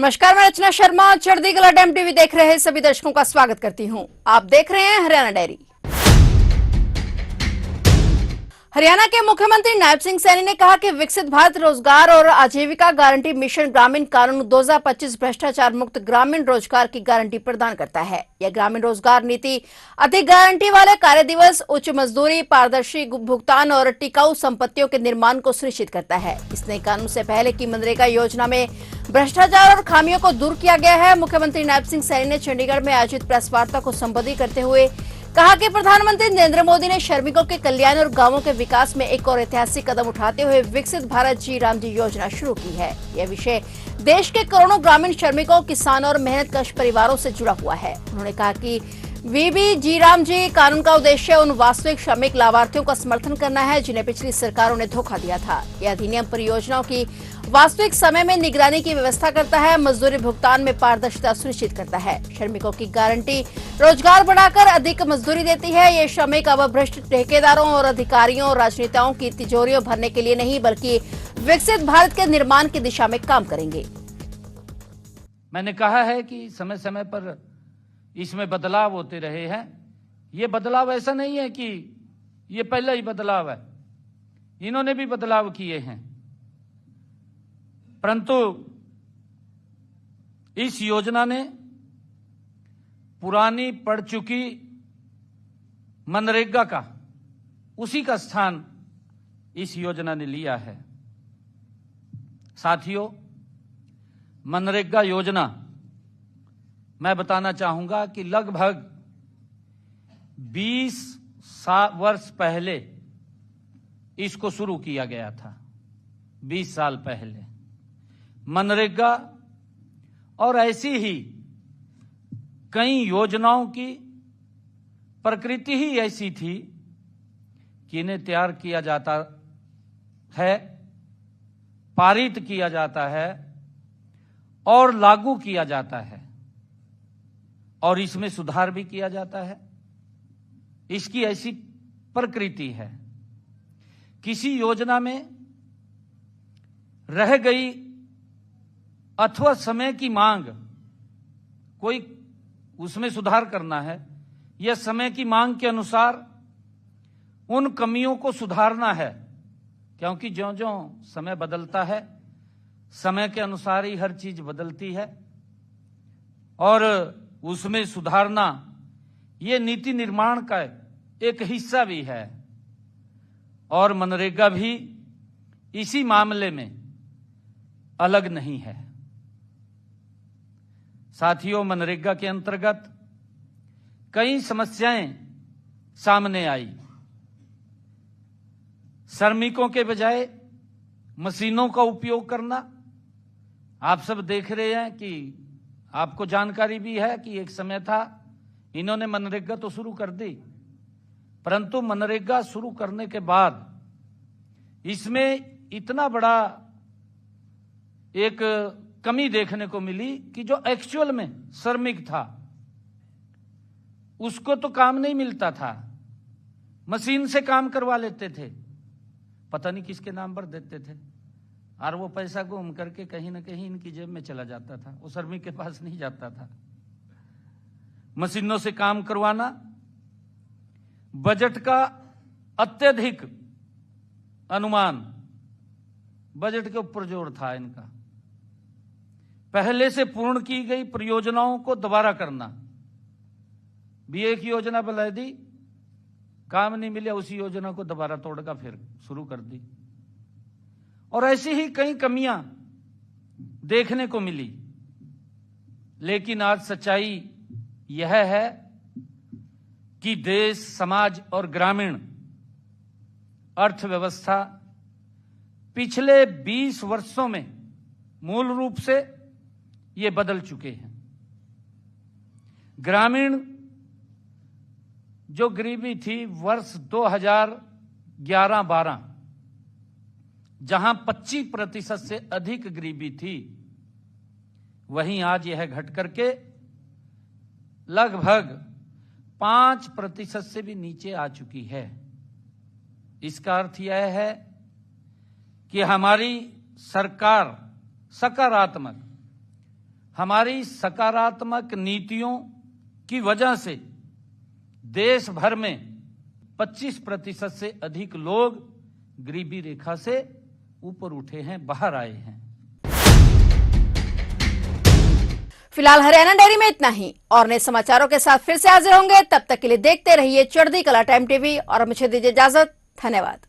नमस्कार, मैं रचना शर्मा। चढ़ती कला टाइम टीवी देख रहे सभी दर्शकों का स्वागत करती हूं। आप देख रहे हैं हरियाणा डायरी। हरियाणा के मुख्यमंत्री नायब सिंह सैनी ने कहा कि विकसित भारत रोजगार और आजीविका गारंटी मिशन ग्रामीण कानून 2025 भ्रष्टाचार मुक्त ग्रामीण रोजगार की गारंटी प्रदान करता है। यह ग्रामीण रोजगार नीति अधिक गारंटी वाले कार्य दिवस, उच्च मजदूरी, पारदर्शी भुगतान और टिकाऊ संपत्तियों के निर्माण को सुनिश्चित करता है। इस नए कानून से पहले की मनरेगा योजना में भ्रष्टाचार और खामियों को दूर किया गया है। मुख्यमंत्री नायब सिंह सैनी ने चंडीगढ़ में आयोजित प्रेस वार्ता को संबोधित करते हुए कहा कि प्रधानमंत्री नरेंद्र मोदी ने श्रमिकों के कल्याण और गांवों के विकास में एक और ऐतिहासिक कदम उठाते हुए विकसित भारत जी राम जी योजना शुरू की है। यह विषय देश के करोड़ों ग्रामीण श्रमिकों, किसानों और मेहनतकश परिवारों से जुड़ा हुआ है। उन्होंने कहा कि वीबी जी राम जी कानून का उद्देश्य उन वास्तविक श्रमिक लाभार्थियों का समर्थन करना है जिन्हें पिछली सरकारों ने धोखा दिया था। यह अधिनियम परियोजनाओं की वास्तविक समय में निगरानी की व्यवस्था करता है, मजदूरी भुगतान में पारदर्शिता सुनिश्चित करता है, श्रमिकों की गारंटी रोजगार बढ़ाकर अधिक मजदूरी देती है। ये श्रमिक अब भ्रष्ट ठेकेदारों और अधिकारियों और राजनेताओं की तिजोरियों भरने के लिए नहीं बल्कि विकसित भारत के निर्माण की दिशा में काम करेंगे। मैंने कहा है कि समय समय पर इसमें बदलाव होते रहे हैं। ये बदलाव ऐसा नहीं है कि ये पहला ही बदलाव है, इन्होंने भी बदलाव किए हैं, परंतु इस योजना ने पुरानी पड़ चुकी मनरेगा का उसी का स्थान इस योजना ने लिया है। साथियों, मनरेगा योजना मैं बताना चाहूंगा कि लगभग 20 वर्ष पहले इसको शुरू किया गया था। 20 साल पहले मनरेगा और ऐसी ही कई योजनाओं की प्रकृति ही ऐसी थी कि इन्हें तैयार किया जाता है, पारित किया जाता है और लागू किया जाता है और इसमें सुधार भी किया जाता है। इसकी ऐसी प्रकृति है। किसी योजना में रह गई अथवा समय की मांग, कोई उसमें सुधार करना है या समय की मांग के अनुसार उन कमियों को सुधारना है, क्योंकि ज्यों-ज्यों समय बदलता है, समय के अनुसार ही हर चीज बदलती है और उसमें सुधारना ये नीति निर्माण का एक हिस्सा भी है। और मनरेगा भी इसी मामले में अलग नहीं है। साथियों, मनरेगा के अंतर्गत कई समस्याएं सामने आई। श्रमिकों के बजाय मशीनों का उपयोग करना, आप सब देख रहे हैं कि आपको जानकारी भी है कि एक समय था इन्होंने मनरेगा तो शुरू कर दी, परंतु मनरेगा शुरू करने के बाद इसमें इतना बड़ा एक कमी देखने को मिली कि जो एक्चुअल में श्रमिक था उसको तो काम नहीं मिलता था, मशीन से काम करवा लेते थे, पता नहीं किसके नाम पर देते थे और वो पैसा घूम करके कहीं ना कहीं इनकी जेब में चला जाता था, वो श्रमिक के पास नहीं जाता था। मशीनों से काम करवाना, बजट का अत्यधिक अनुमान, बजट के ऊपर जोर था इनका। पहले से पूर्ण की गई परियोजनाओं को दोबारा करना, भी एक योजना बना दी, काम नहीं मिला, उसी योजना को दोबारा तोड़कर फिर शुरू कर दी। और ऐसी ही कई कमियां देखने को मिली। लेकिन आज सच्चाई यह है कि देश, समाज और ग्रामीण अर्थव्यवस्था पिछले 20 वर्षों में मूल रूप से ये बदल चुके हैं। ग्रामीण जो गरीबी थी वर्ष 2011-12, जहां 25% से अधिक गरीबी थी, वहीं आज यह घट करके लगभग 5% से भी नीचे आ चुकी है। इसका अर्थ यह है कि हमारी सरकार सकारात्मक हमारी सकारात्मक नीतियों की वजह से देश भर में 25% से अधिक लोग गरीबी रेखा से ऊपर उठे हैं, बाहर आए हैं। फिलहाल हरियाणा डायरी में इतना ही और नए समाचारों के साथ फिर से हाजिर होंगे। तब तक के लिए देखते रहिए चढ़ती कला टाइम टीवी और मुझे दीजिए इजाजत। धन्यवाद।